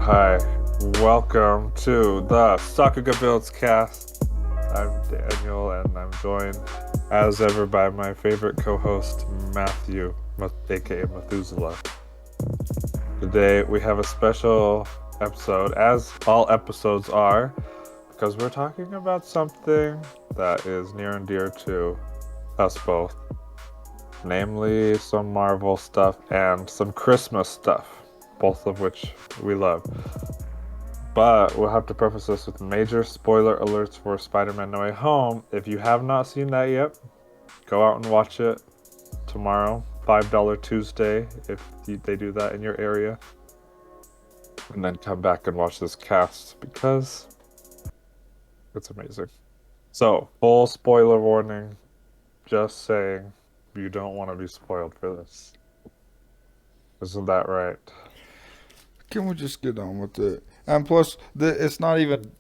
Hi, welcome to the Sakuga Builds cast. I'm Daniel, and I'm joined, as ever, by my favorite co-host, Matthew, aka Mathoozala. Today, we have a special episode, as all episodes are, because we're talking about something that is near and dear to us both. Namely, some Marvel stuff and some Christmas stuff, both of which we love. But we'll have to preface this with major spoiler alerts for Spider-Man No Way Home. If you have not seen that yet, go out and watch it tomorrow, $5 Tuesday, if they do that in your area. And then come back and watch this cast, because it's amazing. So, full spoiler warning, just saying, you don't want to be spoiled for this. Isn't that right? Can we just get on with it? And plus, it's not even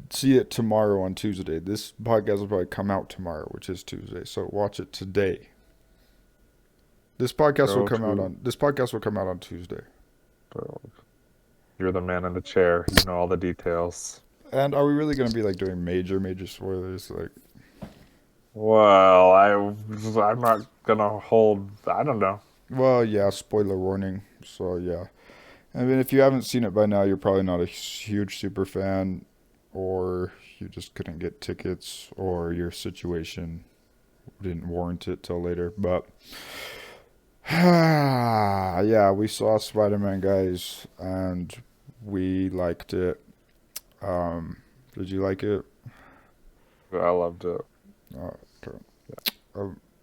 see it tomorrow on Tuesday. This podcast will probably come out tomorrow, which is Tuesday. So watch it today. This podcast will come out on Tuesday. You're the man in the chair. You know all the details. And are we really gonna be like doing major spoilers? Like, well, I'm not gonna hold. I don't know. well, yeah, spoiler warning. So yeah, I mean, if you haven't seen it by now, you're probably not a huge super fan, or you just couldn't get tickets, or your situation didn't warrant it till later. But yeah, we saw Spider-Man, guys, and we liked it. Did you like it? I loved it. Okay.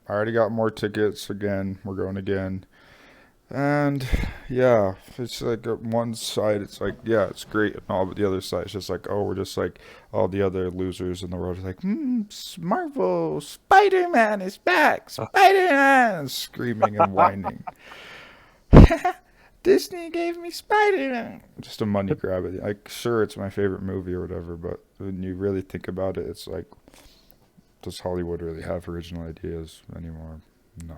I already got more tickets again. We're going again. And yeah, it's like one side, it's like, yeah, it's great and all, but the other side, it's just like, oh, we're just like all the other losers in the world. Like, Marvel, Spider-Man is back, Spider-Man, screaming and whining. Disney gave me Spider-Man. Just a money grab. Like, sure, it's my favorite movie or whatever, but when you really think about it, it's like, does Hollywood really have original ideas anymore? No.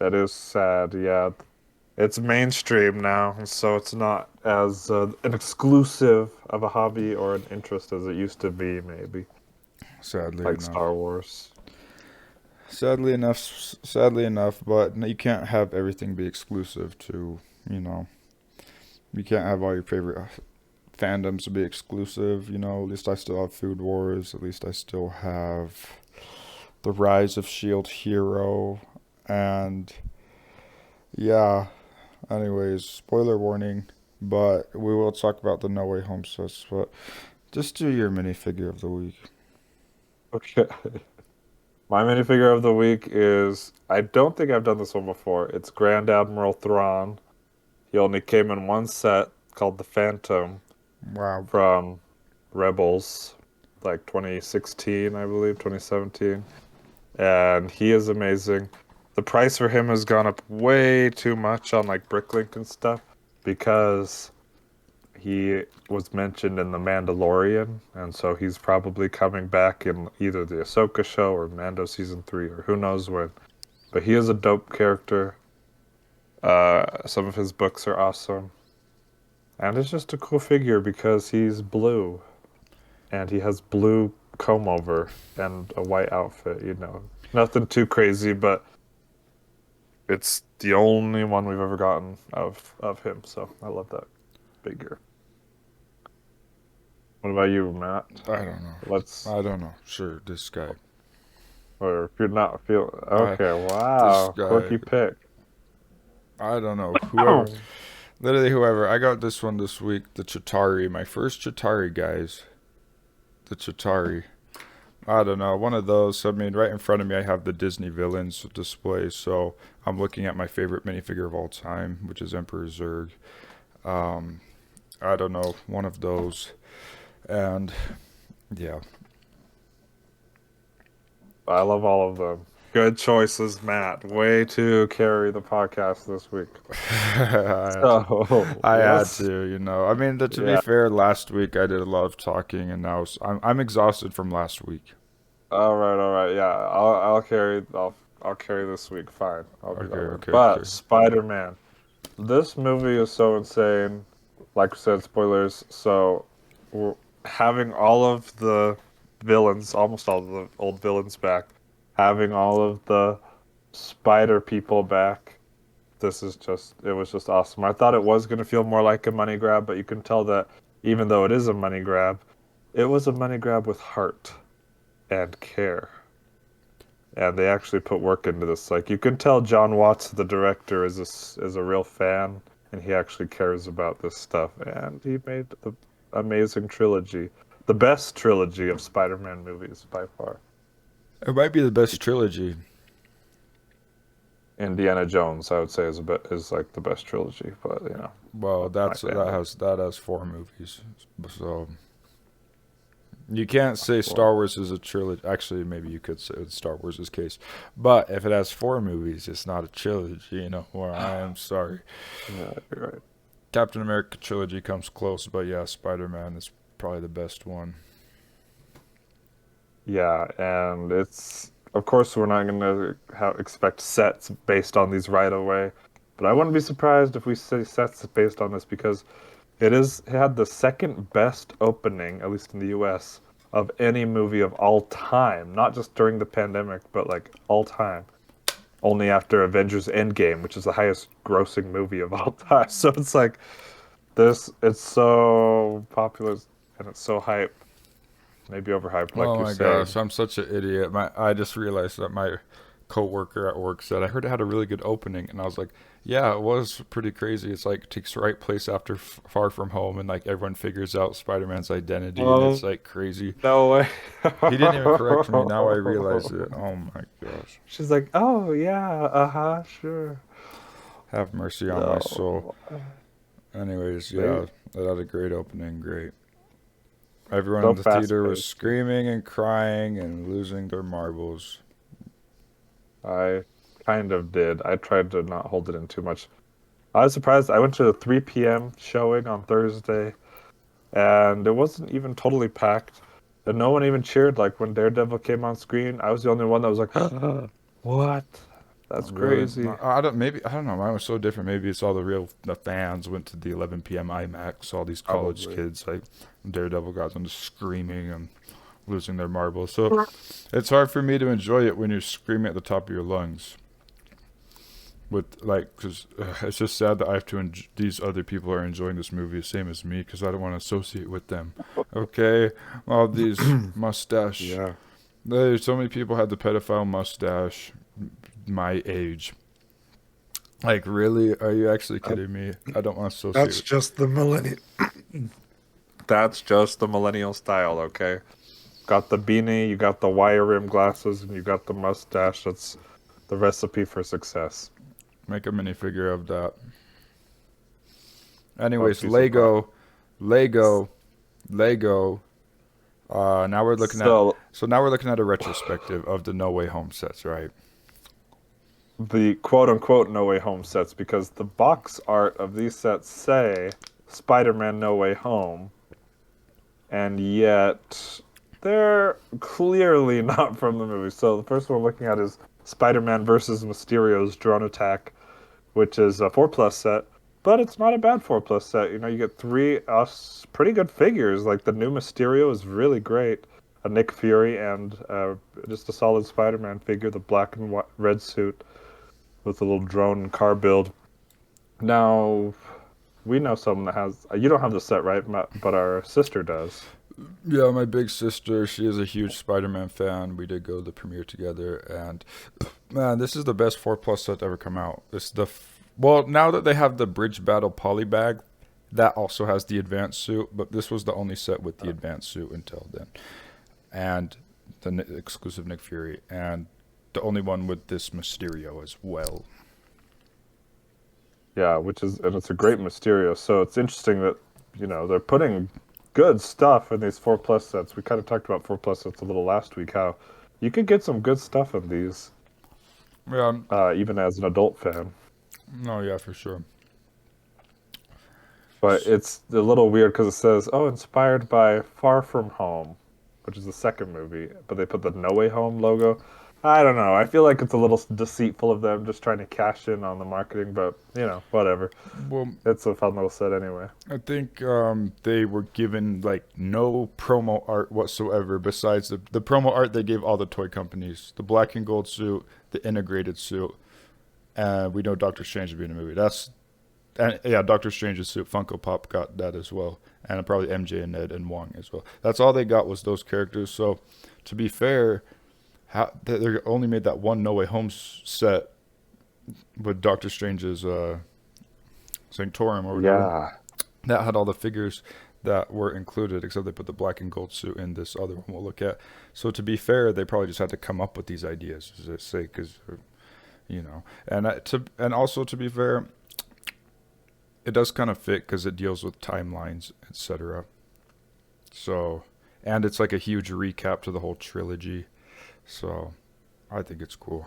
That is sad. Yeah, it's mainstream now, so it's not as an exclusive of a hobby or an interest as it used to be. Maybe Sadly like enough. Star Wars. Sadly enough, but you can't have everything be exclusive to, you can't have all your favorite fandoms be exclusive, at least I still have Food Wars, at least I still have The Rise of Shield Hero, and yeah, anyways, spoiler warning, but we will talk about the No Way Home stuff, but just do your minifigure of the week. Okay. My minifigure of the week is, I don't think I've done this one before. It's Grand Admiral Thrawn. He only came in one set called the Phantom Wow. from Rebels, like 2016, I believe, 2017. And he is amazing. The price for him has gone up way too much on like Bricklink and stuff because he was mentioned in The Mandalorian, and so he's probably coming back in either the Ahsoka show or Mando season 3 or who knows when. But he is a dope character. Some of his books are awesome. And it's just a cool figure because he's blue. And he has blue comb over and a white outfit. Nothing too crazy, but it's the only one we've ever gotten of him, so I love that figure. What about you, Matt? I don't know. I don't know. Sure, this guy. Or if you're not feeling... Okay, This wow. guy. Quirky pick. I don't know. Whoever. Literally whoever. I got this one this week. The Chitauri. My first Chitauri, guys. The Chitauri. I don't know. One of those. I mean, right in front of me, I have the Disney villains display. So I'm looking at my favorite minifigure of all time, which is Emperor Zurg. I don't know. One of those. And yeah. I love all of them. Good choices, Matt. Way to carry the podcast this week. I had Yes. to, I mean, to be Yeah. fair, last week I did a lot of talking, and now I'm exhausted from last week. All right. Yeah, I'll carry this week. Fine, I'll do that. Okay. But Spider-Man, this movie is so insane. like I said, spoilers. So we're having all of the villains, almost all of the old villains back, having all of the spider people back. It was just awesome. I thought it was going to feel more like a money grab, but you can tell that even though it is a money grab, it was a money grab with heart and care. And they actually put work into this. Like you can tell John Watts, the director, is a real fan, and he actually cares about this stuff. And he made the amazing trilogy, the best trilogy of Spider-Man movies by far. It might be the best trilogy. Indiana Jones, I would say, is like the best trilogy, but Well, that's my family. that has four movies, so you can't say Well, Star Wars is a trilogy. Actually, maybe you could say with Star Wars' case, but if it has four movies, it's not a trilogy. Well, I am sorry. yeah, you're right. Captain America trilogy comes close, but yeah, Spider-Man is probably the best one. Yeah, and it's of course we're not gonna expect sets based on these right away, but I wouldn't be surprised if we see sets based on this because it had the second best opening, at least in the US, of any movie of all time, not just during the pandemic, but like all time. Only after Avengers Endgame, which is the highest grossing movie of all time. So it's like it's so popular and it's so hype. Maybe overhyped, like Oh you're my gosh, saying. I'm such an idiot. I just realized that my coworker at work said I heard it had a really good opening, and I was like, yeah, it was pretty crazy. It's like takes the right place after Far From Home, and like everyone figures out Spider-Man's identity, and it's Oh, like crazy. no way. He didn't even correct me. Now I realize it. Oh my gosh. She's like, oh, yeah, uh-huh, sure. Have mercy on my soul. No. Anyways, They yeah, that had a great opening. Great. Everyone so in the theater was fast-paced. screaming and crying and losing their marbles. I kind of did. I tried to not hold it in too much. I was surprised. I went to a 3 p.m. showing on Thursday, and it wasn't even totally packed. And no one even cheered. Like when Daredevil came on screen, I was the only one that was like, "What? That's Really? crazy." I don't. Maybe I don't know. Mine was so different. Maybe it's all the fans went to the 11 p.m. IMAX. All these college Probably. kids like Daredevil guys and just screaming and losing their marbles. So it's hard for me to enjoy it when you're screaming at the top of your lungs. With like, because it's just sad that I have to. These other people are enjoying this movie the same as me because I don't want to associate with them. Okay, all these mustache. Yeah. There's so many people had the pedophile mustache. My age. Like, really? Are you actually Uh, kidding me? I don't want to associate That's with. just the millennial. That's just the millennial style, okay? Got the beanie, you got the wire rim glasses, and you got the mustache. That's the recipe for success. Make a minifigure of that. Don't Anyways, be surprised. Lego, Lego. Now we're looking at. So So now we're looking at a retrospective of the No Way Home sets, right? the quote unquote No Way Home sets, because the box art of these sets say Spider-Man No Way Home, and yet they're clearly not from the movie. So the first one we're looking at is Spider-Man versus Mysterio's drone attack, which is a 4+ set, but it's not a bad 4+ set. You get three pretty good figures. Like the new Mysterio is really great. A Nick Fury and just a solid Spider-Man figure, the black and red suit with a little drone and car build. Now, we know someone that has. You don't have the set, right? But our sister does. Yeah, my big sister, she is a huge Spider-Man fan. We did go to the premiere together, and man, this is the best 4+ set to ever come out. It's well, now that they have the Bridge Battle Polybag, that also has the advanced suit, but this was the only set with the advanced suit until then, and the exclusive Nick Fury, and the only one with this Mysterio as well. Yeah, and it's a great Mysterio. So it's interesting that they're putting good stuff in these 4+ sets. We kind of talked about 4+ sets a little last week. How you could get some good stuff in these, Yeah, even as an adult fan. no, yeah, for sure. But it's a little weird because it says, "Oh, inspired by Far From Home," which is the second movie, but they put the No Way Home logo. I don't know. I feel like it's a little deceitful of them just trying to cash in on the marketing, but whatever. Well, It's a fun little set anyway. I think they were given like no promo art whatsoever besides the promo art they gave all the toy companies. The black and gold suit, the integrated suit, and we know Doctor Strange will be in the movie. And yeah, Doctor Strange's suit, Funko Pop got that as well, and probably MJ and Ned and Wong as well. That's all they got was those characters. So, to be fair, they only made that one No Way Home set with Doctor Strange's Sanctorum or whatever. Yeah. That had all the figures that were included, except they put the black and gold suit in this other one we'll look at. So to be fair, they probably just had to come up with these ideas, as I say, because and also to be fair, it does kind of fit because it deals with timelines, etc. So, and it's like a huge recap to the whole trilogy. So, I think it's cool.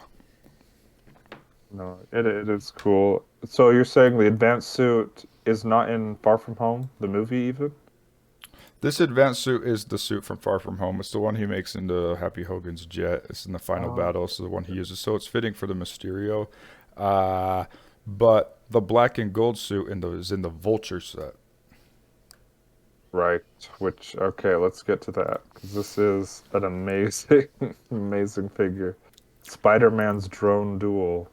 No, it is cool. So you're saying the advanced suit is not in Far From Home, the movie even? This advanced suit is the suit from Far From Home. It's the one he makes into Happy Hogan's jet. It's in the final Oh, battle. It's the one he uses. So it's fitting for the Mysterio. Uh, but the black and gold suit is in the Vulture set. right. Which, okay, let's get to that because this is an amazing, amazing figure. Spider-Man's drone duel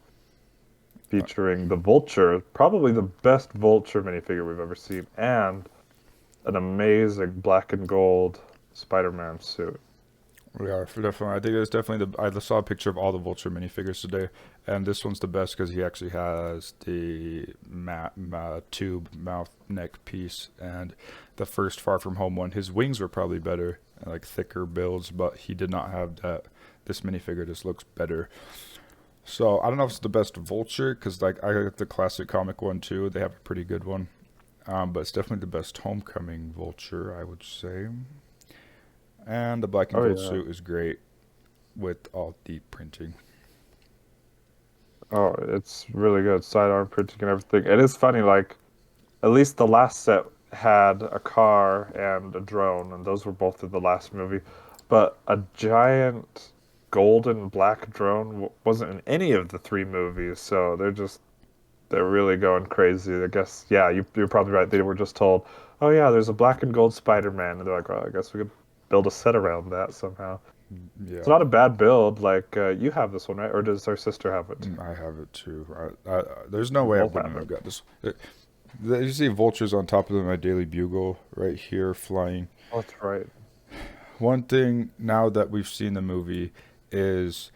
featuring the Vulture, probably the best Vulture minifigure we've ever seen, and an amazing black and gold Spider-Man suit. Yeah, definitely. I think it's definitely I saw a picture of all the Vulture minifigures today, and this one's the best because he actually has the tube mouth neck piece, and the first Far From Home one. His wings were probably better, like thicker builds, but he did not have that. This minifigure just looks better. So I don't know if it's the best Vulture because like I got the classic comic one too. They have a pretty good one, but it's definitely the best Homecoming Vulture, I would say. And the black and Oh gold yeah. suit is great with all deep printing. Oh, it's really good. Sidearm printing and everything. It is funny, like at least the last set had a car and a drone, and those were both in the last movie. But a giant golden black drone wasn't in any of the three movies, so they're really going crazy. I guess, yeah, you're probably right. They were just told, oh yeah, there's a black and gold Spider-Man, and they're like, well, I guess we could build a set around that somehow. It's Yeah, not a bad build. Like you have this one, right? Or does our sister have it? I have it too. There's no We way I both wouldn't have have it. got this. You see vultures on top of my Daily Bugle right here flying. Oh, that's right. One thing now that we've seen the movie is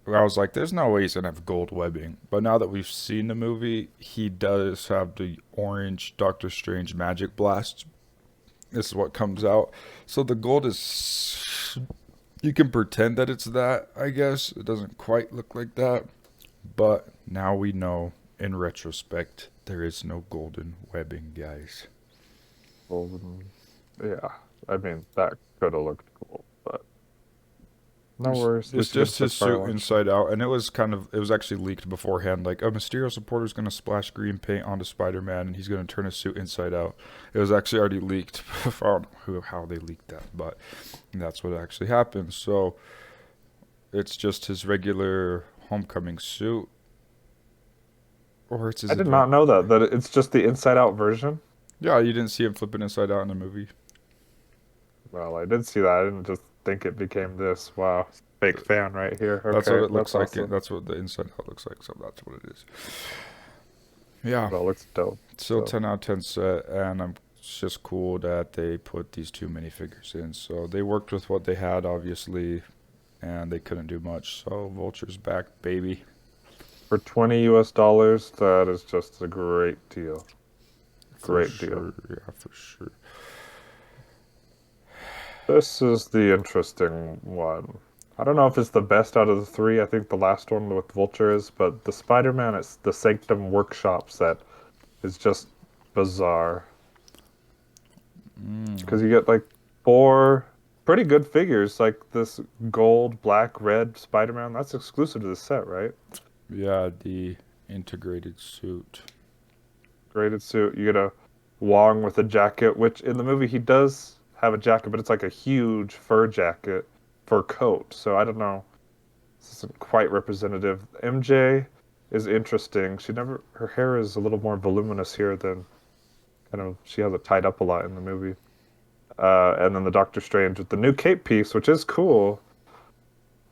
I was like, there's no way he's gonna have gold webbing. But now that we've seen the movie, he does have the orange Doctor Strange magic blast. This is what comes out. So the gold is. You can pretend that it's that, I guess. It doesn't quite look like that. But now we know, in retrospect, there is no golden webbing, guys. Golden. Yeah. I mean, that could have looked cool, but no It's, worries. At it's least you get a just his Spitfire suit launcher. inside out, and it was actually leaked beforehand. Like a Mysterio supporter is going to splash green paint onto Spider-Man, and he's going to turn his suit inside out. It was actually already leaked. I don't know how they leaked that, but that's what actually happened. So it's just his regular homecoming suit, or it's his I did advance. not know that it's just the inside out version. Yeah, you didn't see him flip it inside out in the movie. Well, I did see that. I didn't just think it became this. Wow. Fake fan right here. That's what Okay, it looks that's like. awesome. That's what the inside out looks like. So that's what it is. Yeah. That looks dope. Still So 10 out of 10 set, and it's just cool that they put these two minifigures in. So they worked with what they had, obviously, and they couldn't do much. So Vulture's back, baby. for 20 US dollars, that is just a great deal. For Great deal. sure. Yeah, for sure. This is the interesting one. I don't know if it's the best out of the three. I think the last one with Vulture is, but the Spider-Man, it's the Sanctum Workshop set is just bizarre. Mm. Because you get like four pretty good figures, like this gold, black, red Spider-Man. That's exclusive to the set, right? Yeah, the integrated suit. Graded suit. You get a Wong with a jacket, which in the movie he does have a jacket, but it's like a huge fur jacket, fur coat. So I don't know. This isn't quite representative. MJ is interesting. Her hair is a little more voluminous here than she has it tied up a lot in the movie. And then the Doctor Strange with the new cape piece, which is cool,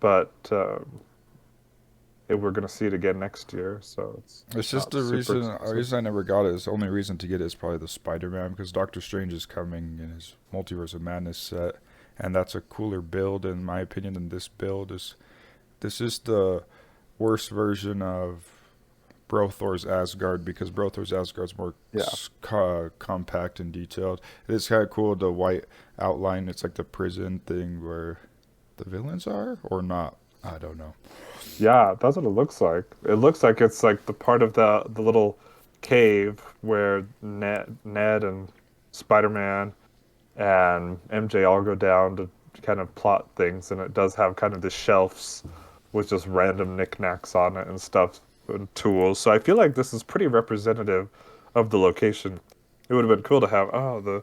but we're gonna see it again next year, so It's just the reason I never got it is the only reason to get it is probably the Spider-Man, because Doctor Strange is coming in his Multiverse of Madness set, and that's a cooler build in my opinion than this build. This is the worst version of Thor's Asgard, because Thor's Asgard's more compact and detailed. It is kind of cool, the white outline. It's like the prison thing where the villains are, or not. I don't know. Yeah, that's what it looks like. It looks like it's like the part of the little cave where Ned and Spider-Man and MJ all go down to kind of plot things, and it does have kind of the shelves with just random knickknacks on it and stuff and tools. So I feel like this is pretty representative of the location. It would have been cool to have the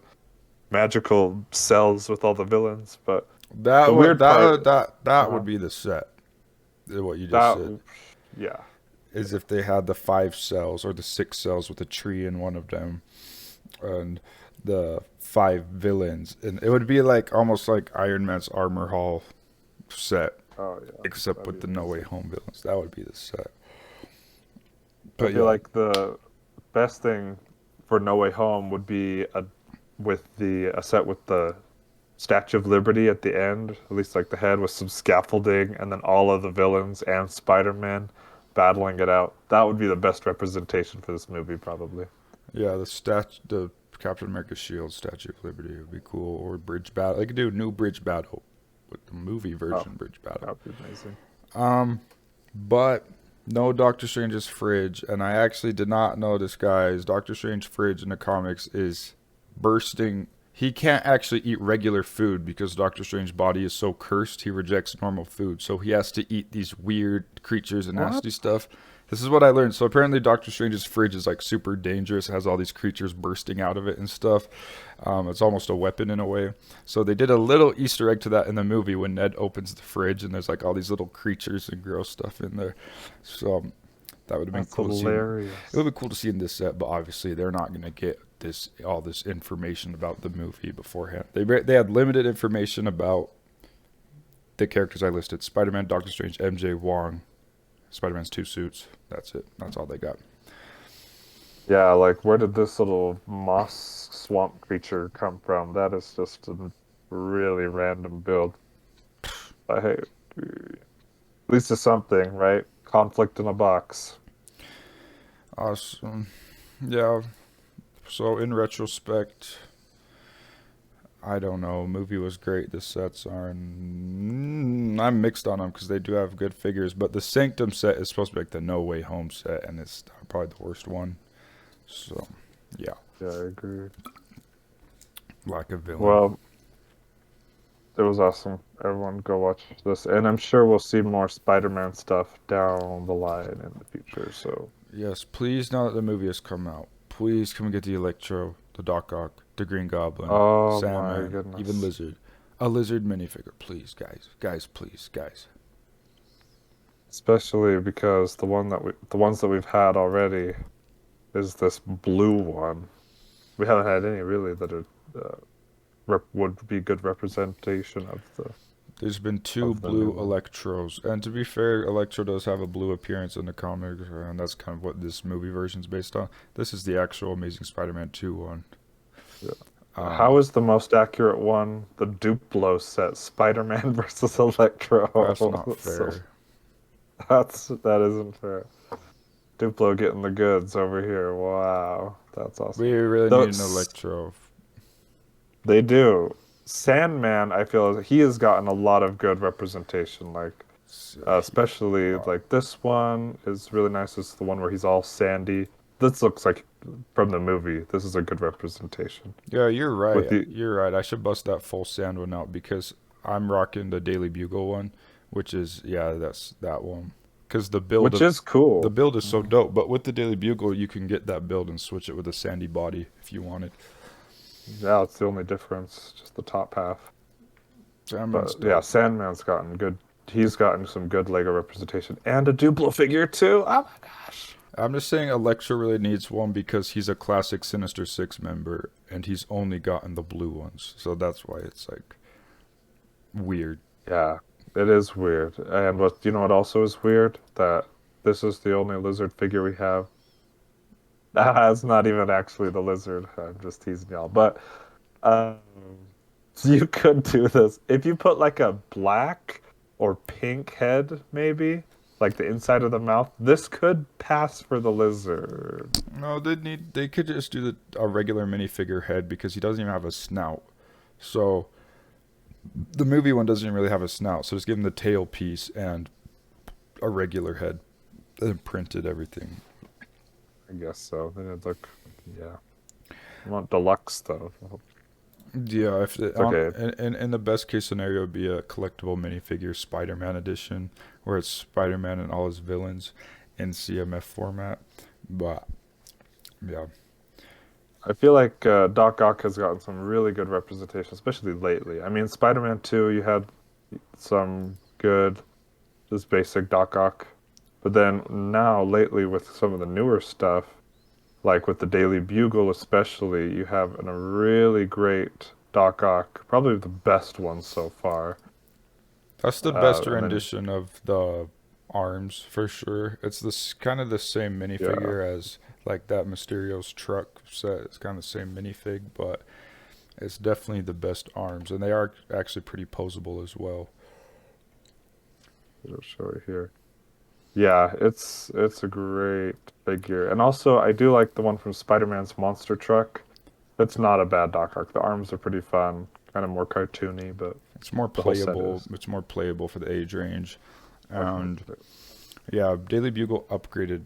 magical cells with all the villains, but that weird would be the set. What you just said. Yeah. Is if they had the 5 cells or the 6 cells with a tree in one of them, and the 5 villains, and it would be like almost like Iron Man's Armor Hall set. Oh yeah. Except with the No Way Home villains, that would be the set. But I feel like the best thing for No Way Home would be a set with the Statue of Liberty at the end, at least like the head with some scaffolding, and then all of the villains and Spider-Man battling it out. That would be the best representation for this movie, probably. Yeah, the Captain America shield, Statue of Liberty would be cool, or bridge battle. They could do a new bridge battle with the movie version bridge battle. That would be amazing. But no Doctor Strange's fridge, and I actually did not know this, guys. Doctor Strange fridge in the comics is bursting. He can't actually eat regular food because Doctor Strange's body is so cursed, he rejects normal food. So he has to eat these weird creatures and nasty stuff. This is what I learned. So apparently Doctor Strange's fridge is like super dangerous. It has all these creatures bursting out of it and stuff. It's almost a weapon in a way. So they did a little Easter egg to that in the movie when Ned opens the fridge and there's like all these little creatures and gross stuff in there. So that would have been cool. Hilarious. It would be cool to see in this set, but obviously they're not going to get all this information about the movie beforehand. They had limited information about the characters I listed: Spider-Man, Doctor Strange, MJ, Wong, Spider-Man's 2 suits. That's it. That's all they got. Yeah, like where did this little moss swamp creature come from? That is just a really random build. But hey, at least it's something, right? Conflict in a box. Awesome. Yeah. So in retrospect, I don't know. Movie was great. The sets I'm mixed on them because they do have good figures. But the Sanctum set is supposed to be like the No Way Home set, and it's probably the worst one. So, yeah. Yeah, I agree. Lack of villain. Well, it was awesome. Everyone go watch this. And I'm sure we'll see more Spider-Man stuff down the line in the future. So yes, please, now that the movie has come out, please come and get the Electro, the Doc Ock, the Green Goblin, Sandman, my goodness. even Lizard. A Lizard minifigure, please, guys. Guys, please, guys. especially because the ones that we've had already is this blue one. We haven't had any really that are would be good representation of the. There's been 2 blue Electros, and to be fair, Electro does have a blue appearance in the comics, and that's kind of what this movie version's based on. This is the actual Amazing Spider-Man 2 one. Yeah. How is the most accurate one the Duplo set, Spider-Man versus Electro? That's not fair. That isn't fair. Duplo getting the goods over here. Wow, that's awesome. We really need an Electro. They do. Sandman, I feel he has gotten a lot of good representation, like especially like this one is really nice. It's the one where he's all sandy. This looks like from the movie. This is a good representation. Yeah, you're right. You're right. I should bust that full sand one out because I'm rocking the Daily Bugle one, which is that's that one. Because the build, is cool. The build is so dope. But with the Daily Bugle, you can get that build and switch it with a sandy body if you wanted. Yeah, it's the only difference, just the top half. Sandman's Sandman's gotten good he's gotten some good Lego representation and a Duplo figure too. Oh my gosh. I'm just saying Electro really needs one because he's a classic Sinister Six member and he's only gotten the blue ones. So that's why it's like weird. Yeah, it is weird. And what you know what also is weird? That this is the only lizard figure we have. It's not even actually the lizard. I'm just teasing y'all. But um, you could do this if you put like a black or pink head, maybe like the inside of the mouth. This could pass for the lizard. No, they could just do a regular minifigure head because he doesn't even have a snout. So the movie one doesn't even really have a snout. So just give him the tail piece and a regular head and printed everything. I guess so. Then it'd look, yeah. I want deluxe though. Yeah, if it, Okay. in the best case scenario, it'd be a collectible minifigure Spider-Man edition, where it's Spider-Man and all his villains in CMF format. But yeah, I feel like Doc Ock has gotten some really good representation, especially lately. I mean, Spider-Man 2, you had some good, just basic Doc Ock. But then now, lately, with some of the newer stuff, like with the Daily Bugle especially, you have a really great Doc Ock, probably the best one so far. that's the best And then, rendition of the arms for sure. It's this kind of the same yeah, minifigure as like that Mysterio's truck set. It's kind of the same minifig, but it's definitely the best arms, and they are actually pretty posable as well. I'll show it here. Yeah, it's a great figure. And also, I do like the one from Spider-Man's monster truck. That's not a bad Doc Ock. The arms are pretty fun, kind of more cartoony, but It's more the whole set playable. is. It's more playable for the age range, Okay. and yeah, Daily Bugle upgraded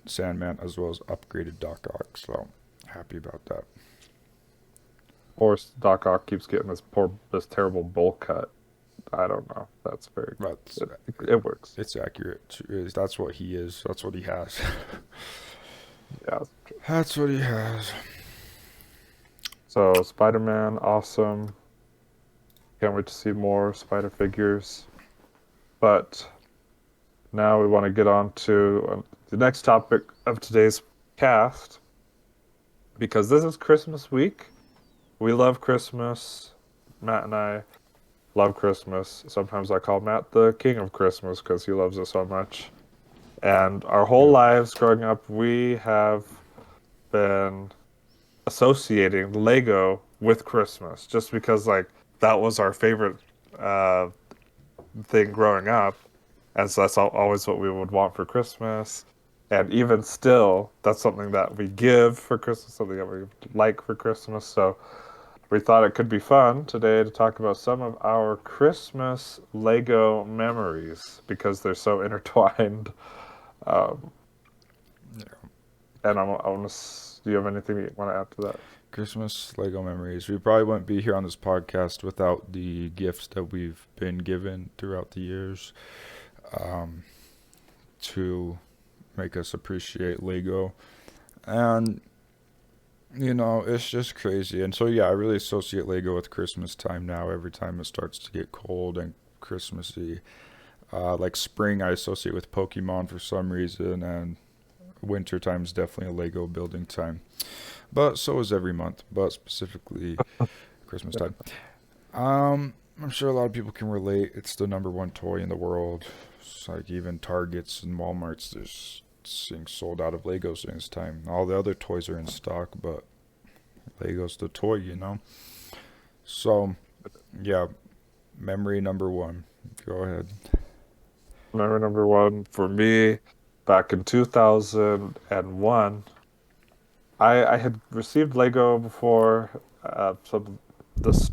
Sandman as well as upgraded Doc Ock. So happy about that. Or Doc Ock keeps getting this terrible bowl cut. I don't know. That's very But it works. it's accurate. That's what he is. That's what he has. Yeah. That's what he has. So Spider-Man, awesome. Can't wait to see more Spider figures. But now we want to get on to the next topic of today's cast because this is Christmas week. We love Christmas. Matt and I love Christmas. Sometimes I call Matt the king of Christmas because he loves it so much. And our whole Yep. lives growing up, we have been associating Lego with Christmas just because, like, that was our favorite uh, thing growing up. And so that's always what we would want for Christmas. And even still, that's something that we give for Christmas, something that we like for Christmas. So we thought it could be fun today to talk about some of our Christmas Lego memories because they're so intertwined. Um, Yeah. and I want to. Do you have anything you want to add to that? Christmas Lego memories. We probably wouldn't be here on this podcast without the gifts that we've been given throughout the years, um, to make us appreciate Lego. And it's just crazy. And so, yeah, I really associate Lego with Christmas time now. Every time it starts to get cold and Christmassy, like spring, I associate with Pokemon for some reason, and winter time is definitely a Lego building time. But so is every month, but specifically Christmas time. I'm sure a lot of people can relate. It's the number one toy in the world. It's like even Targets and Walmart's, there's things sold out of Legos during this time. All the other toys are in stock, but Lego's the toy. So, yeah, memory number one. Go ahead. Memory number one for me, back in 2001, I had received Lego before, some of the first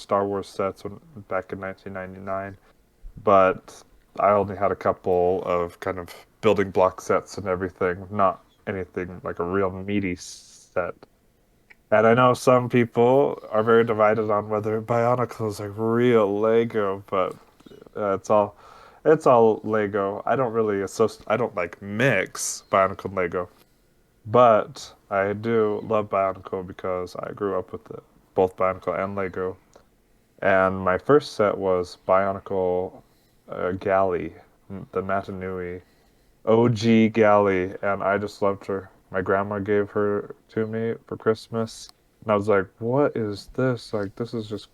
Star Wars sets back in 1999, but I only had a couple of kind of building block sets and everything, not anything like a real meaty set. And I know some people are very divided on whether Bionicle is like real Lego, but it's all Lego. I don't like mix Bionicle and Lego, but I do love Bionicle because I grew up with both Bionicle and Lego. And my first set was Bionicle. galley, the Matanui OG galley, and I just loved her. My grandma gave her to me for Christmas, and I was like, "What is this? Like, this is just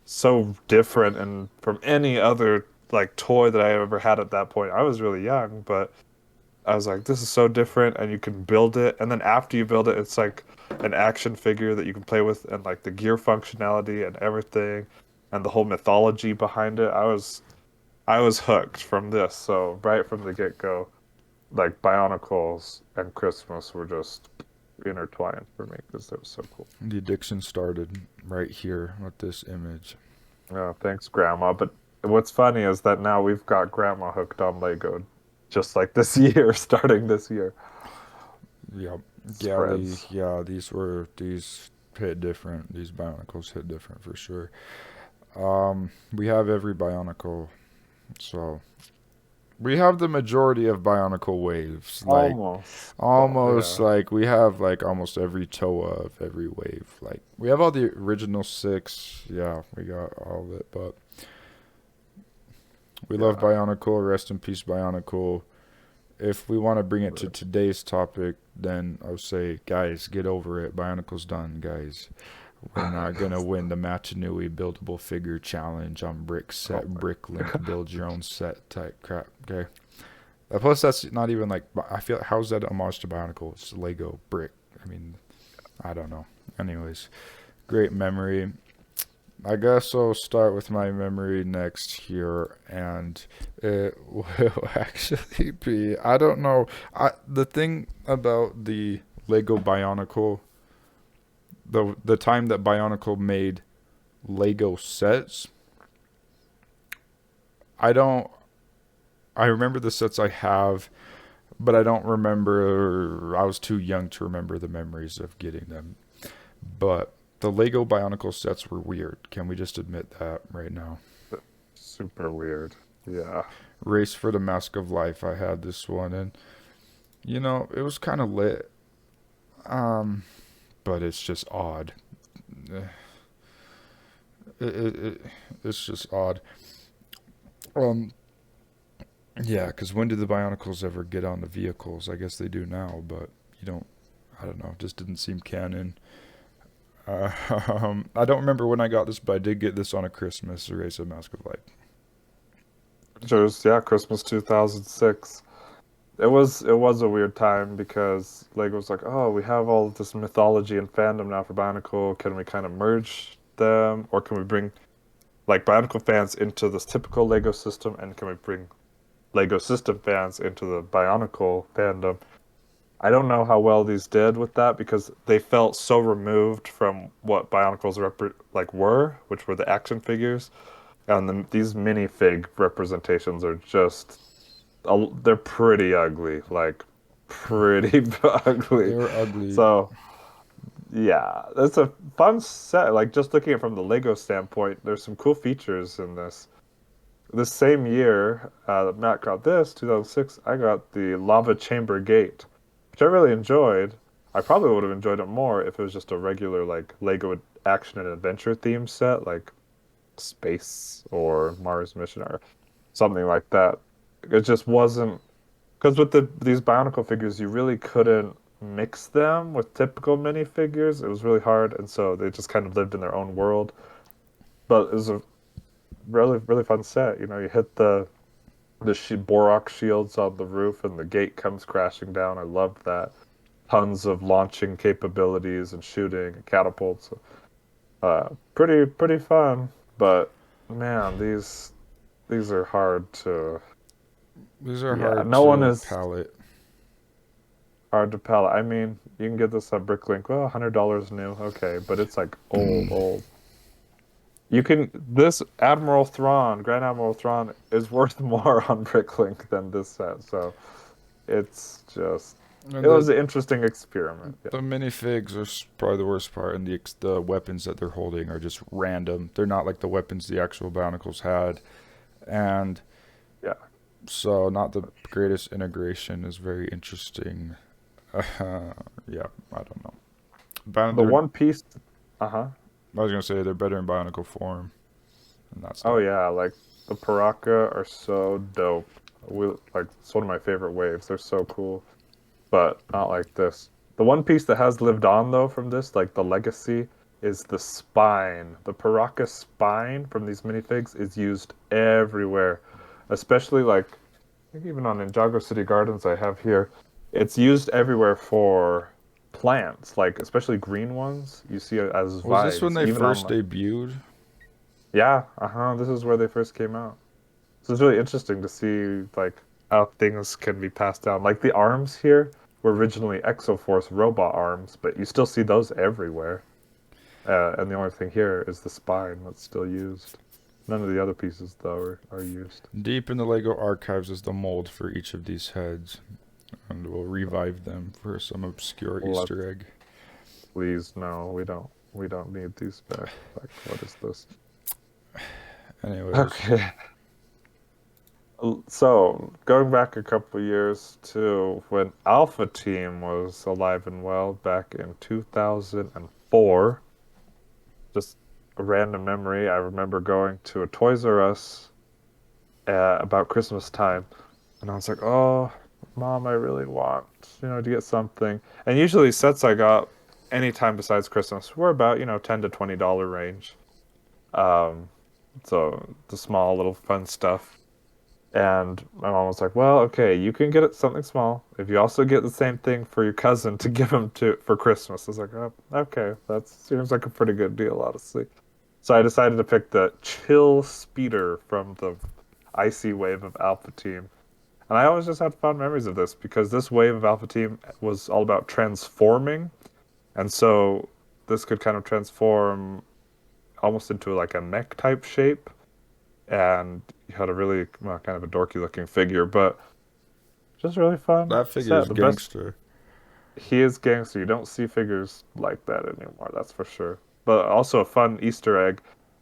so different and from any other like toy that I ever had at that point." I was really young, but I was like, "This is so different," and you can build it, and then after you build it, it's like an action figure that you can play with, and like the gear functionality and everything, and the whole mythology behind it. I was hooked from this, so right from the get-go like Bionicles and Christmas were just intertwined for me because they were so cool. The addiction started right here with this image. Oh, thanks, Grandma. But what's funny is that now we've got Grandma hooked on Lego, just like this year, starting this year. Yep. Galley, Spreads. yeah, these hit different. These Bionicles hit different for sure. We have every Bionicle, so we have the majority of Bionicle waves. Like Almost. Oh, almost yeah. like we have like almost every Toa of every wave. Like we have all the original six. Yeah, we got all of it, but we love Yeah. Bionicle. Rest in peace, Bionicle. If we want to bring it to today's topic, then I would say, guys, get over it. Bionicle's done, guys. We're not gonna win the Machinui buildable figure challenge on brick Oh set, my. brick link, build your own set type crap. Okay. Plus, that's not even like I feel. How's that a homage to Bionicle? It's Lego brick. I mean, I don't know. Anyways, great memory. I guess I'll start with my memory next here, and it will actually be. I don't know. The thing about the Lego Bionicle, the time that Bionicle made Lego sets, I don't. I remember the sets I have, but I don't remember. I was too young to remember the memories of getting them. But the Lego Bionicle sets were weird. Can we just admit that right now? Super weird. Yeah. Race for the Mask of Life. I had this one, and it was kind of lit. But it's just odd. It's just odd. Um, yeah, because when did the Bionicles ever get on the vehicles? I guess they do now, but you don't. I don't know. It just didn't seem canon. I don't remember when I got this, but I did get this on a Christmas Race of Mask of Life. Just yeah, Christmas 2006. It was a weird time because Lego was like, oh, we have all of this mythology and fandom now for Bionicle. Can we kind of merge them, or can we bring like Bionicle fans into this typical Lego system, and can we bring Lego system fans into the Bionicle fandom? I don't know how well these did with that because they felt so removed from what Bionicles were, which were the action figures, and these minifig representations are just they're pretty ugly, like pretty They ugly. were ugly. So yeah, it's a fun set. Like just looking at it from the Lego standpoint, there's some cool features in this. This same year that Matt got this, 2006, I got the Lava Chamber Gate, which I really enjoyed. I probably would have enjoyed it more if it was just a regular like Lego action and adventure theme set, like Space or Mars Mission or something like that. It just wasn't because with these Bionicle figures, you really couldn't mix them with typical minifigures. It was really hard, and so they just kind of lived in their own world. But it was a really really fun set. You hit the Borak shields on the roof, and the gate comes crashing down. I loved that. Tons of launching capabilities and shooting and catapults. Pretty fun. But man, these are hard to. These are Yeah, hard no one to is palette. hard to pallet. I mean, you can get this at Bricklink. Well, $100 new, okay, but it's like old, old. This Admiral Thrawn, Grand Admiral Thrawn, is worth more on Bricklink than this set. So it's just, And it was the an interesting experiment. Yeah. the minifigs are probably the worst part, and the weapons that they're holding are just random. They're not like the weapons the actual Bionicles had, and Yeah. so not the greatest integration is very interesting. Yeah, I don't know. The They're, One Piece, uh-huh. I was gonna say they're better in Bionicle form, and that's Oh that. yeah, like The Paraka are so dope. It's one of my favorite waves. They're so cool, but not like this. The one piece that has lived on though from this, like the legacy, is the spine. The Paraka spine from these minifigs is used everywhere, especially like I think even on Ninjago City Gardens I have here. It's used everywhere for plants, like especially green ones. You see it as Was this when vines, they even on first like debuted? yeah, this is where they first came out. So it's really interesting to see like how things can be passed down. Like the arms here were originally Exoforce robot arms, but you still see those everywhere. And the only thing here is the spine that's still used. None of the other pieces though are used. Deep in the Lego archives is the mold for each of these heads, and we'll revive them for some obscure Let Easter egg. Please, no, we don't. We don't need these back. Like, what is this? Anyways, Okay. So, going back a couple years to when Alpha Team was alive and well back in 2004, just a random memory. I remember going to a Toys R Us about Christmas time, and I was like, "Oh, Mom, I really want, to get something." And usually sets I got anytime besides Christmas were about, $10 to $20 range. Um, so the small little fun stuff. And my mom was like, "Well, okay, you can get it something small if you also get the same thing for your cousin to give him to for Christmas." I was like, "Oh, okay, that seems like a pretty good deal, honestly." So I decided to pick the Chill Speeder from the Icy Wave of Alpha Team. And I always just had fond memories of this because this wave of Alpha Team was all about transforming. And so this could kind of transform almost into like a mech type shape. And you had a really, well, kind of a dorky looking figure, but just really fun that figure is set. The best, gangster. he is gangster. You don't see figures like that anymore, that's for sure. But also a fun Easter egg.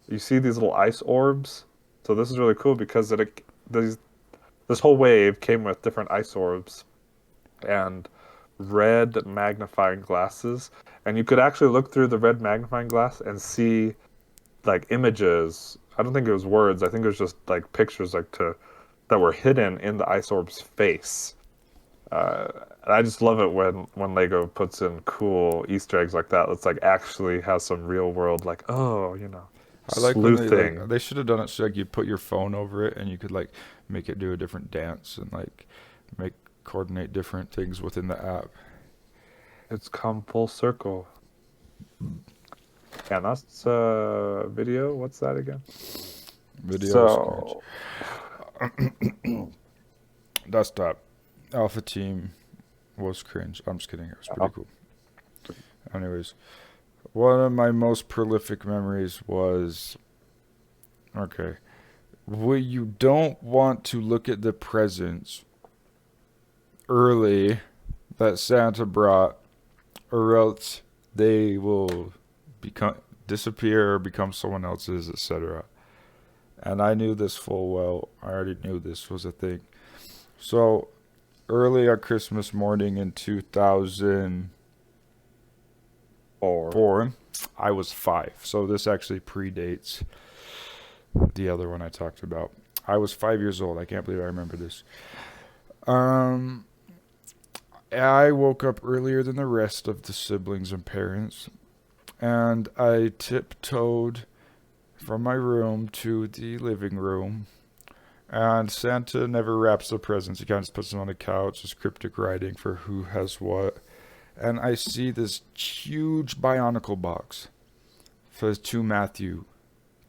You see these little ice orbs. So this is really cool because this whole wave came with different ice orbs and red magnifying glasses. And you could actually look through the red magnifying glass and see like images. I don't think it was words. I think it was just like pictures that were hidden in the ice orb's face. And I just love it when Lego puts in cool Easter eggs like that. It's like actually has some real world like I like when sleuthing. they should have done it so like you put your phone over it and you could like make it do a different dance and like make coordinate different things within the app. It's come full circle. And that's video. What's that again? Video is cringe. So Desktop. Alpha Team was cringe. I'm just kidding. It was pretty cool. Anyways, one of my most prolific memories was okay. Well, you don't want to look at the presents early that Santa brought, or else they will disappear or become someone else's, etc. And I knew this full well. I already knew this was a thing. So early on Christmas morning in 2004, I was 5. So this actually predates the other one I talked about. I was 5 years old. I can't believe I remember this. I woke up earlier than the rest of the siblings and parents, and I tiptoed from my room to the living room. And Santa never wraps the presents. He kind of just puts them on the couch. Just cryptic writing for who has what. And I see this huge Bionicle box. Says to Matthew.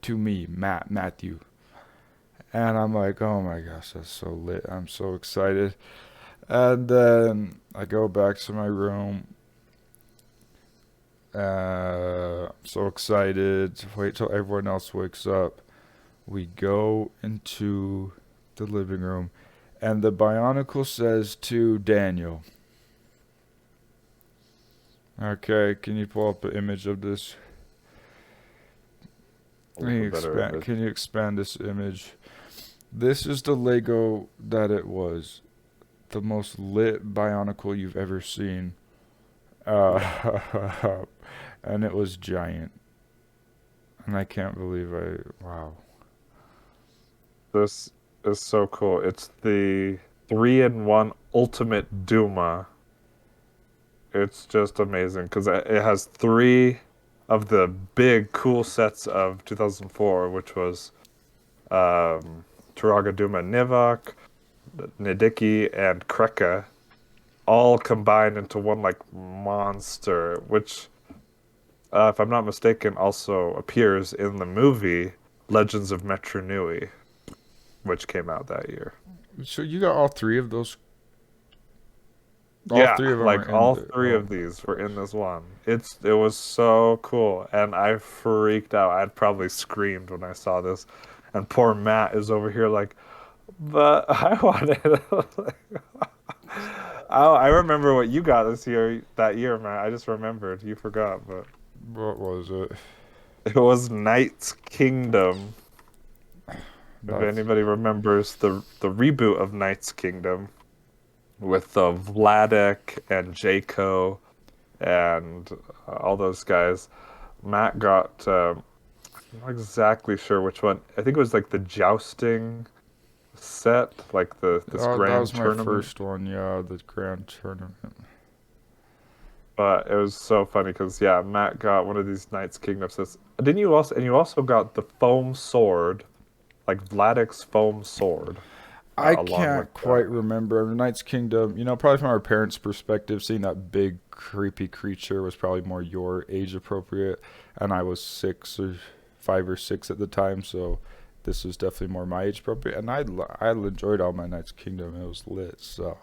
To me, Matthew. And I'm like, oh my gosh, that's so lit. I'm so excited. And then I go back to my room. So excited. Wait till everyone else wakes up. We go into the living room, and the Bionicle says to Daniel, okay, can you pull up an image of this? Can you expand this image? This is the Lego that it was. The most lit Bionicle you've ever seen. And it was giant. And I can't believe wow. This is so cool. It's the 3-in-1 Ultimate Duma. It's just amazing because it has three of the big cool sets of 2004, which was Turaga Duma Nivak, Nidiki, and Kreka, all combined into one like monster, which, if I'm not mistaken, also appears in the movie Legends of Metru Nui, which came out that year. So you got all three of those. All Yeah, three of them are like in all the. three Oh of my these were in gosh. this one. It was so cool, and I freaked out. I'd probably screamed when I saw this, and poor Matt is over here like, but I wanted. I remember what you got this year, that year, Matt. I just remembered. You forgot, but What was it? it was Knight's Kingdom. If That's anybody remembers the reboot of Knight's Kingdom with Vladek and Jaco and all those guys. Matt got, I'm not exactly sure which one. I think it was like the jousting set, like this that was grand my tournament. first one. Yeah, the grand tournament. But it was so funny because yeah, Matt got one of these Knights Kingdom sets. Didn't you also? And you also got the foam sword, like Vladek's foam sword, I along with can't quite remember. Knight's Kingdom, probably from our parents' perspective, seeing that big, creepy creature was probably more your age appropriate. And I was 5 or 6 at the time, so this was definitely more my age appropriate. And I enjoyed all my Knight's Kingdom. It was lit, so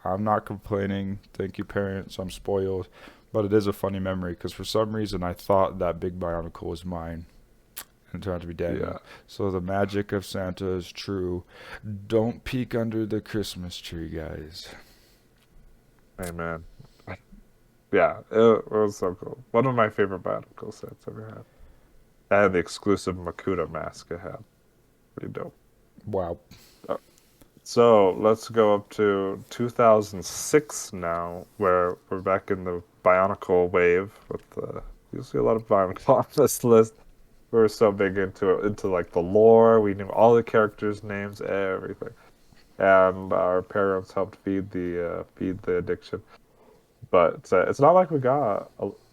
I'm not complaining. Thank you, parents. I'm spoiled. But it is a funny memory because for some reason I thought that big Bionicle was mine and turned out to be yeah. Daniel. So the magic of Santa is true. Don't peek under the Christmas tree, guys. Amen. Yeah, it was so cool. One of my favorite Bionicle sets I've ever had. I had the exclusive Makuta mask I had. Pretty dope. Wow. Uh, So let's go up to 2006 now, where we're back in the Bionicle wave with you'll see a lot of Bionicle on this list. We were so big into it, into like the lore. We knew all the characters' names, everything, and our parents helped feed the addiction. But it's not like we got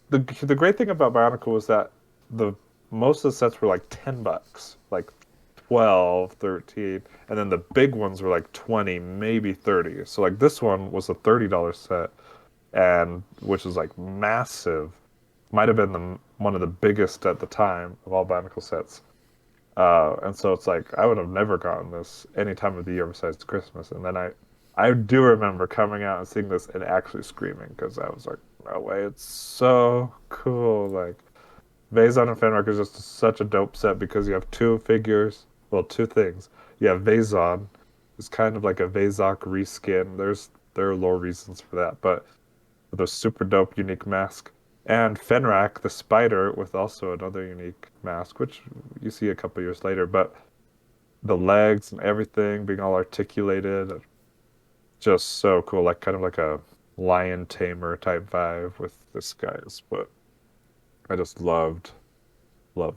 the great thing about Bionicle was that the most of the sets were like $10, like 12, 13, and then the big ones were like 20, maybe 30. So like this one was a $30 set, and which is like massive. Might have been one of the biggest at the time of all Bionicle sets. And so it's like I would have never gotten this any time of the year besides Christmas. And then I do remember coming out and seeing this and actually screaming because I was like, no way, it's so cool. Like Vazon and Fenrir is just such a dope set because you have two figures. Well, two things. You have Vazon, it's kind of like a Vazok reskin. There are lore reasons for that, but with a super dope unique mask. And Fenrak, the spider, with also another unique mask, which you see a couple years later. But the legs and everything being all articulated, just so cool. Like kind of like a lion tamer type vibe with this guy's. But I just loved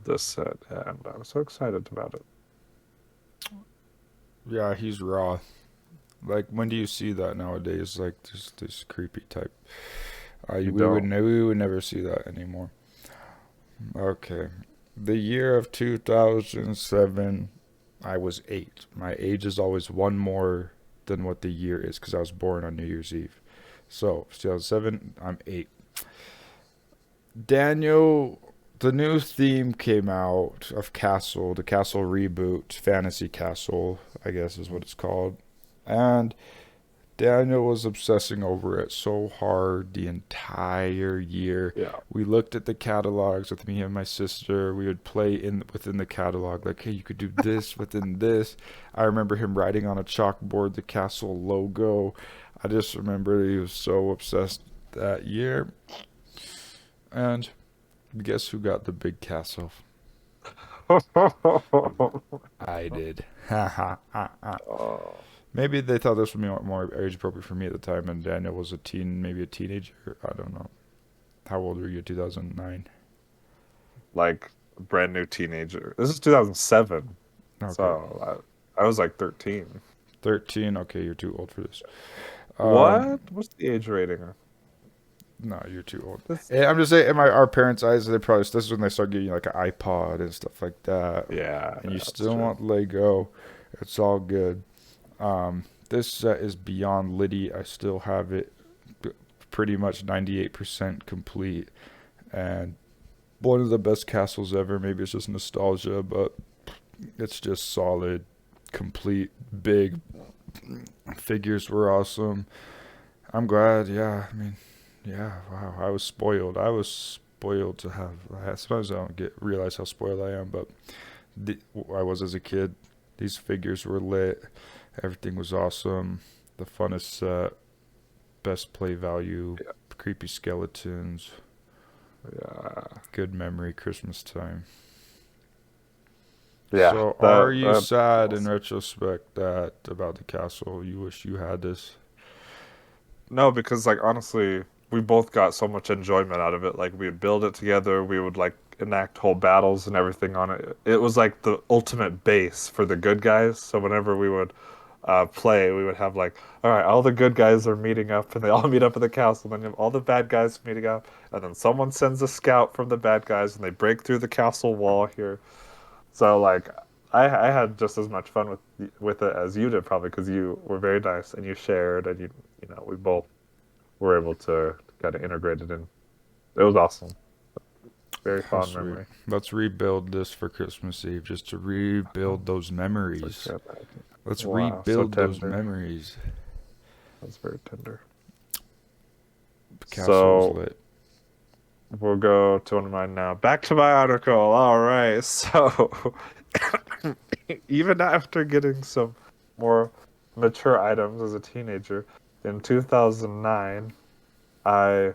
this set, and I was so excited about it. Yeah, he's raw. Like, when do you see that nowadays? Like, this creepy type. You don't. We would never see that anymore. Okay. The year of 2007, I was 8. My age is always one more than what the year is because I was born on New Year's Eve. So, 2007, I'm 8. Daniel, the new theme came out of Castle, the Castle reboot, Fantasy Castle, I guess is what it's called. And Daniel was obsessing over it so hard the entire year. Yeah. We looked at the catalogs with me and my sister. We would play in within the catalog, like, hey, you could do this within this. I remember him writing on a chalkboard the castle logo. I just remember he was so obsessed that year. And guess who got the big castle? I did. Ha ha ha ha. Oh, Maybe they thought this would be more age appropriate for me at the time, and Daniel was a teen, maybe a teenager. I don't know. How old were you? 2009. like brand new teenager. This is 2007, Okay. so I was like 13. 13. Okay, you're too old for this. What? What's the age rating? No, you're too old. This, And I'm just saying, in our parents' eyes, they probably this is when they start getting you like an iPod and stuff like that. yeah, And you that's still true. want Lego. It's all good. This set is beyond litty. I still have it pretty much 98% complete. And one of the best castles ever. Maybe it's just nostalgia, but it's just solid, complete, big. Figures were awesome. I'm glad. Yeah, I mean, yeah. Wow, I was spoiled. I was spoiled to have. Sometimes I don't realize how spoiled I am, but I was as a kid. These figures were lit. Everything was awesome. The funnest set. Best play value. Yeah, Creepy skeletons. yeah, Good memory. Christmas time. yeah. So, are That you that sad in awesome. retrospect that about the castle? You wish you had this. No, because like honestly, we both got so much enjoyment out of it. Like we would build it together, we would like enact whole battles and everything on it. It was like the ultimate base for the good guys. So whenever we would play, we would have like, all right, all the good guys are meeting up, and they all meet up at the castle. Then you have all the bad guys meeting up, and then someone sends a scout from the bad guys, and they break through the castle wall here. So like, I had just as much fun with it as you did, probably because you were very nice and you shared, and you know we both were able to kind of integrate it in. It was awesome. Very How fond sweet. memory. Let's rebuild this for Christmas Eve just to Oh, rebuild those so memories. good. Let's Wow, so rebuild those tender. memories. That's very tender. The castle is So lit. we'll go to one of mine now. Back to my article. All right. So even after getting some more mature items as a teenager, in 2009, I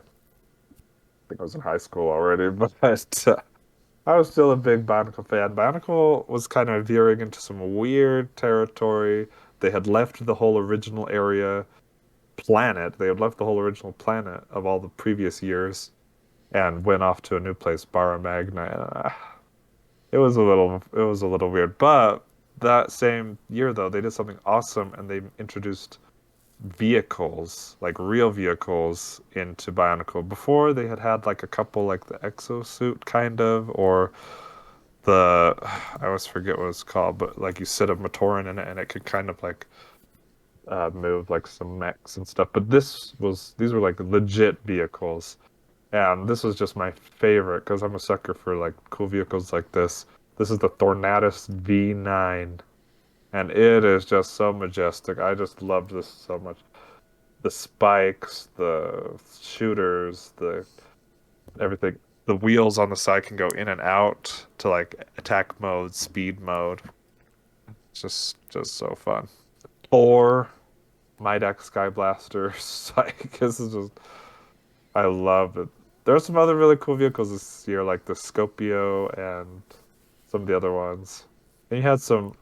think I was in high school already, but I was still a big Bionicle fan. Bionicle was kind of veering into some weird territory. They had left the whole original area planet. They had left the whole original planet of all the previous years and went off to a new place, Barra Magna. It was a little weird. But that same year though, they did something awesome and they introduced vehicles, like real vehicles into Bionicle. Before they had like a couple like the exosuit kind of or the I always forget what it's called, but like you sit a Matoran in it and it could kind of like move like some mechs and stuff. But these were like legit vehicles. And this was just my favorite because I'm a sucker for like cool vehicles like this. This is the Thornatus V9, and it is just so majestic. I just loved this so much. The spikes, the shooters, the everything. The wheels on the side can go in and out to like attack mode, speed mode. Just so fun. Thor, Midax Skyblaster, like this is just I love it. There are some other really cool vehicles this year, like the Scopio and some of the other ones. And you had some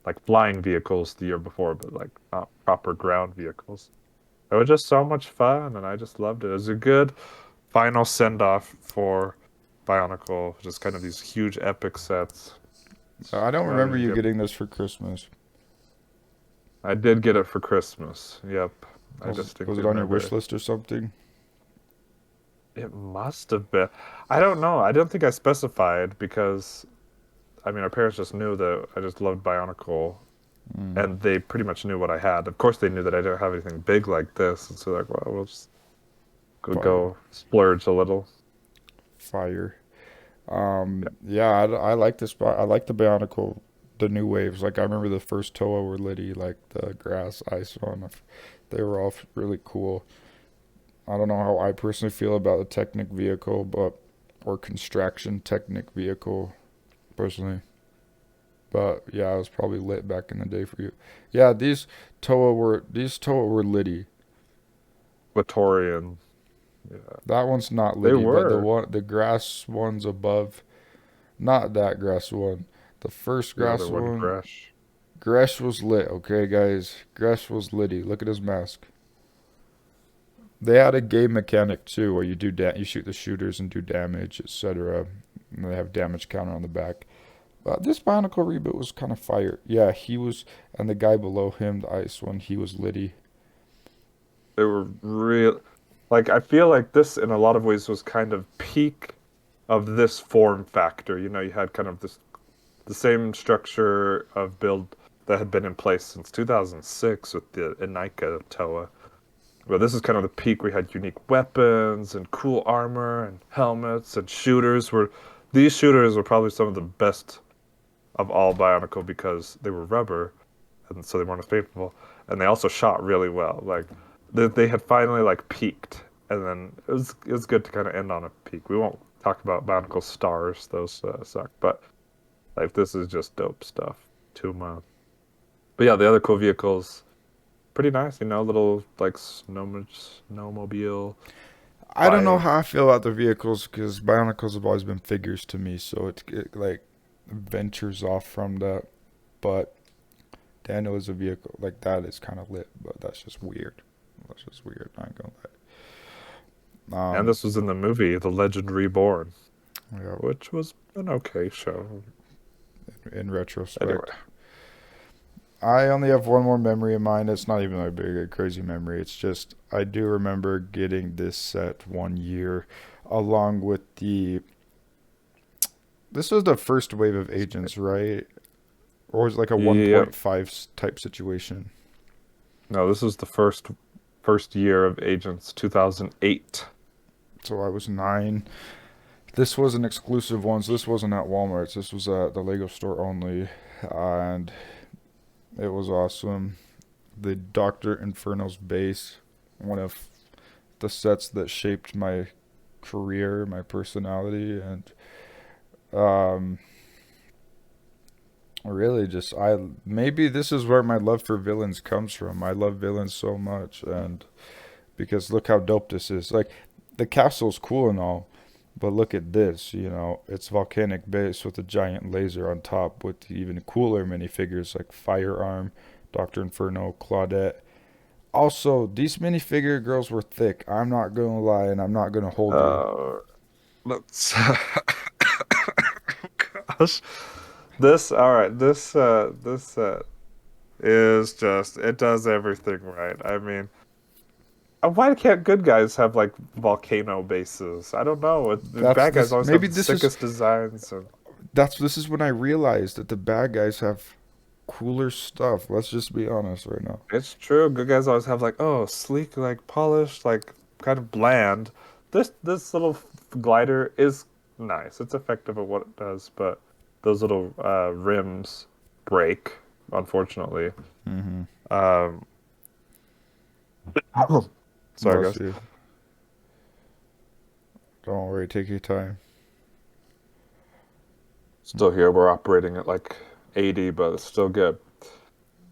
like flying vehicles the year before, but like not proper ground vehicles. It was just so much fun, and I just loved it. It was a good final send off for Bionicle, just kind of these huge epic sets. I don't I remember didn't you get. getting this for Christmas. I did get it for Christmas. Yep, I Was just didn't was it get on my your wish wish. list or something? It must have been. I don't know. I don't think I specified because I mean, our parents just knew that I just loved Bionicle, Mm, and they pretty much knew what I had. Of course, they knew that I didn't have anything big like this, and so they're like, well, we'll just fire, go splurge a little. fire. Yeah, Yeah, I like this. I like the Bionicle, the new waves. Like I remember the first Toa were litty, like the grass ice one. They were all really cool. I don't know how I personally feel about the Technic vehicle, but or construction Technic vehicle personally. But yeah, I was probably lit back in the day for you. Yeah, these Toa were litty. Latorian. Yeah, That one's not they litty, but were. the grass one's above. Not that grass one. The first The other grass one, one. Gresh. Gresh was lit. Okay, guys. Gresh was litty. Look at his mask. They had a game mechanic too, where you shoot the shooters and do damage, etc. And they have damage counter on the back. This Bionicle reboot was kind of fire. Yeah, he was, and the guy below him, the ice one, he was Liddy. They were real. Like I feel like this in a lot of ways was kind of peak of this form factor. You know, you had kind of this the same structure of build that had been in place since 2006 with the Inika Toa. But this is kind of the peak. We had unique weapons and cool armor and helmets and shooters. Were these shooters were probably some of the best of all Bionicle because they were rubber, and so they weren't as painful, and they also shot really well. Like they had finally like peaked, and then it was good to kind of end on a peak. We won't talk about Bionicle stars; those suck. But like this is just dope stuff. Too much. But yeah, the other cool vehicles, pretty nice. You know, little like snowmobile, I don't know fire. how I feel about the vehicles because Bionicles have always been figures to me, so it like ventures off from that. But Daniel is a vehicle like that is kind of lit, but that's just weird. That's just weird. I ain't gonna lie. And this was in the movie The Legend Reborn, Yeah. which was an okay show. In retrospect, Anyway, I only have one more memory in mind. It's not even a big, a crazy memory. It's just I do remember getting this set one year, along with the. This was the first wave of agents, right? Or was it like a yeah, 1.5 type situation? no, this was the first year of Agents, 2008. So I was 9. This was an exclusive one, so this wasn't at Walmart's. This was at the Lego store only, and it was awesome. The Doctor Inferno's base, one of the sets that shaped my career, my personality, and um, really just I maybe this is where my love for villains comes from. I love villains so much, and because look how dope this is. Like the castle's cool and all, but look at this. You know, it's volcanic base with a giant laser on top, with even cooler minifigures like Firearm, Doctor Inferno, Claudette. Also, these minifigure girls were thick. I'm not gonna lie, and I'm not gonna hold you. Uh, let's. Gosh, this all right. This is just it does everything right. I mean, why can't good guys have like volcano bases? I don't know. The That's bad guys this. always have Maybe the this is sickest designs. And this is when I realized that the bad guys have cooler stuff. Let's just be honest right now. it's true. Good guys always have like sleek, like polished, like kind of bland. This little glider is nice. It's effective at what it does, but those little rims break, unfortunately. Mm-hmm. Um, sorry Bless guys. you. Don't worry. Take your time. Still here. We're operating at like 80, but it's still good.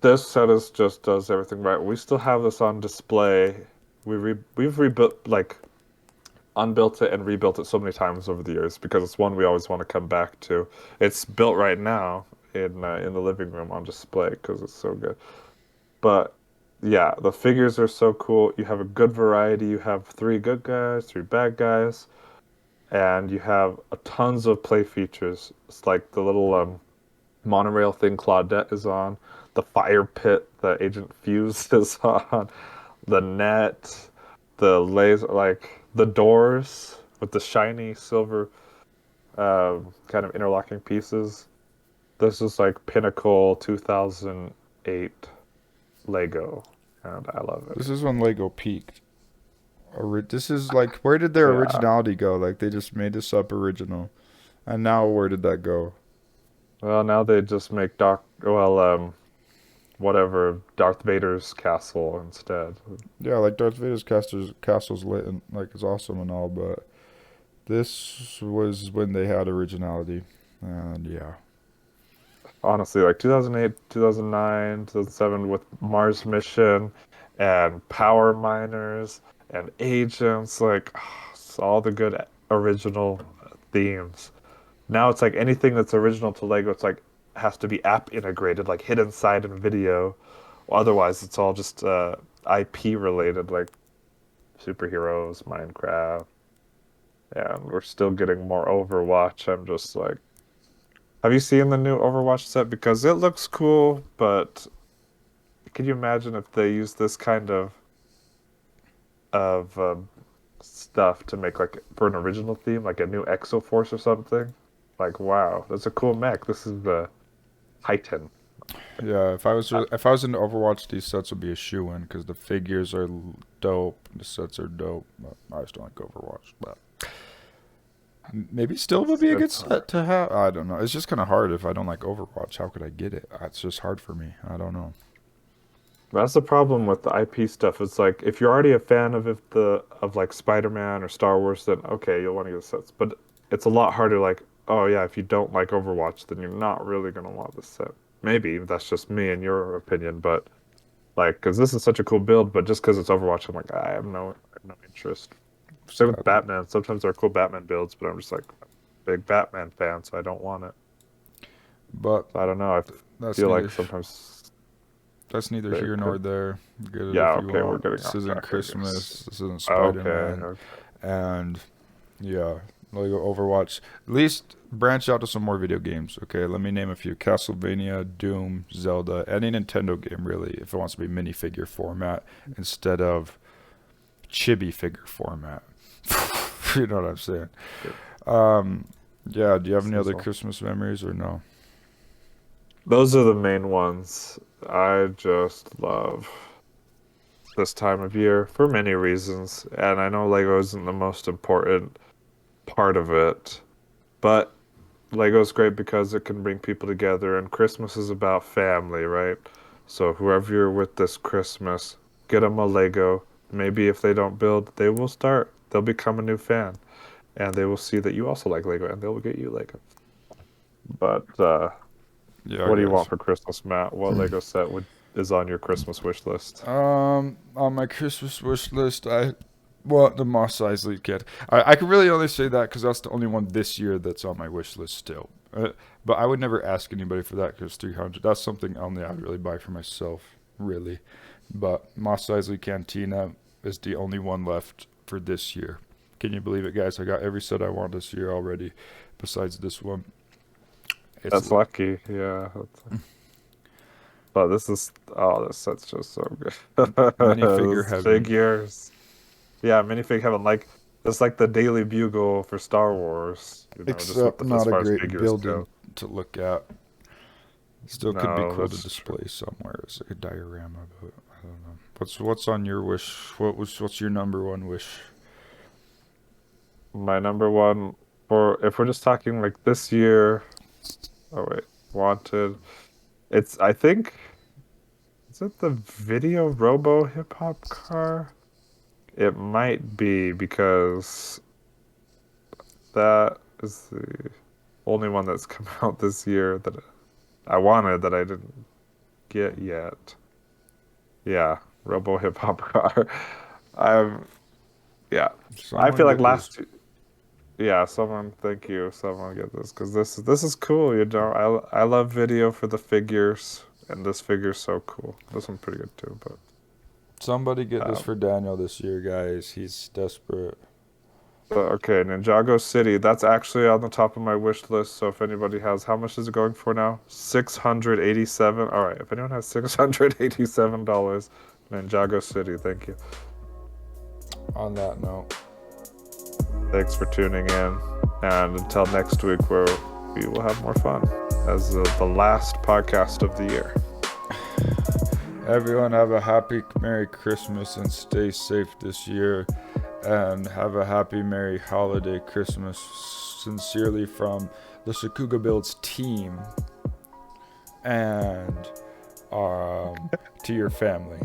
This set is just does everything right. We still have this on display. We've rebuilt like unbuilt it and rebuilt it so many times over the years because it's one we always want to come back to. It's built right now in the living room on display because it's so good. But yeah, the figures are so cool. You have a good variety. You have three good guys, three bad guys, and you have a tons of play features. It's like the little monorail thing Claudette is on, the fire pit that Agent Fuse is on, the net, the laser, like the doors with the shiny silver kind of interlocking pieces. This is like pinnacle 2008 Lego, and I love it. This is when Lego peaked. This is like, where did their Yeah. originality go? Like, they just made this up original. And now, where did that go? Well, now they just make whatever Darth Vader's castle instead. Yeah, like Darth Vader's castle's lit and like it's awesome and all, but this was when they had originality. And yeah. Honestly, like 2008, 2009, 2007 with Mars Mission and Power Miners and Agents, like it's all the good original themes. Now it's like anything that's original to Lego, it's like has to be app integrated, like hidden side and video. Otherwise, it's all just IP related, like superheroes, Minecraft, and we're still getting more Overwatch. I'm just like, Have you seen the new Overwatch set? Because it looks cool, but can you imagine if they use this kind of stuff to make like for an original theme, like a new Exo Force or something? Like, wow, that's a cool mech. This is the Titan. Yeah, Uh, if I was into Overwatch, these sets would be a shoe-in because the figures are dope, the sets are dope. But I just don't like Overwatch. But maybe still would be a good it's hard. set to have. I don't know. It's just kind of hard if I don't like Overwatch. How could I get it? It's just hard for me. I don't know. That's the problem with the IP stuff. It's like if you're already a fan of if the of like Spider-Man or Star Wars, then okay, you'll want to get the sets. But it's a lot harder. Like, oh yeah, if you don't like Overwatch, then you're not really gonna want the set. Maybe that's just me and your opinion, but like, because this is such a cool build, but just because it's Overwatch, I'm like, I have no interest. Same with Sadly. Batman. Sometimes there are cool Batman builds, but I'm just like, big Batman fan, so I don't want it. But So I don't know. I that's feel like neither sometimes that's neither they here nor could. there. Get it Yeah, if you okay, we're want. getting This off isn't track, I guess. Christmas. This isn't Okay, Spider-Man. okay. And yeah, Lego Overwatch. At least branch out to some more video games. Okay, let me name a few: Castlevania, Doom, Zelda, any Nintendo game really, if it wants to be minifigure format instead of chibi figure format. You know what I'm saying? Um, yeah. Do you have any other So, Christmas memories or no? those are the main ones. I just love this time of year for many reasons, and I know Lego isn't the most important part of it, but Lego's great because it can bring people together, and Christmas is about family, right? So whoever you're with this Christmas, get them a Lego. Maybe if they don't build, they will start. They'll become a new fan, and they will see that you also like Lego, and they will get you Lego. But Yeah, what do you want guys. for Christmas, Matt? What Lego set would is on your Christmas wish list? On my Christmas wish list, well, the Moss Eisley kit. I could really only say that because that's the only one this year that's on my wish list still. But I would never ask anybody for that because 300. That's something only I'd really buy for myself, really. But Moss Eisley Cantina is the only one left for this year. Can you believe it, guys? I got every set I want this year already, besides this one. It's That's lucky. Yeah. But this set's just so good. minifigure Those heaven. figures. Yeah, minifig heaven. Like it's like the Daily Bugle for Star Wars. Just with Except as not a far as great figures building go. to look at. Still could be No, cool to that's true. display somewhere as like a diorama, but I don't know. What's on your wish? What's your number one wish? My number one for if we're just talking like this year. Oh wait, wanted. It's I think is it the video Robo hip hop car? It might be because that is the only one that's come out this year that I wanted that I didn't get yet. Yeah, Robo Hip Hop Car. I'm yeah. I Someone feel like get this. yeah, someone thank you, someone get this because this is cool, you know. I love video for the figures and this figure's so cool. This one's pretty good too, but Somebody get this um for Daniel this year, guys. He's desperate. okay, Ninjago City. That's actually on the top of my wish list. So if anybody has, how much is it going for now? 687. All right, if anyone has $687, Ninjago City. Thank you. On that note, Thanks for tuning in, and until next week, where we will have more fun as the last podcast of the year. everyone have a happy Merry Christmas and stay safe this year, and have a happy Merry Holiday Christmas. Sincerely from the Sakuga Builds team, and to your family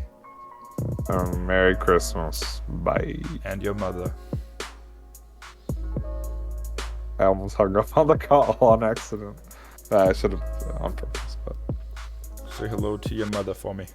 Merry Christmas. Bye. and your mother. I almost hung up on the call on accident. I should have on purpose, but. Say hello to your mother for me.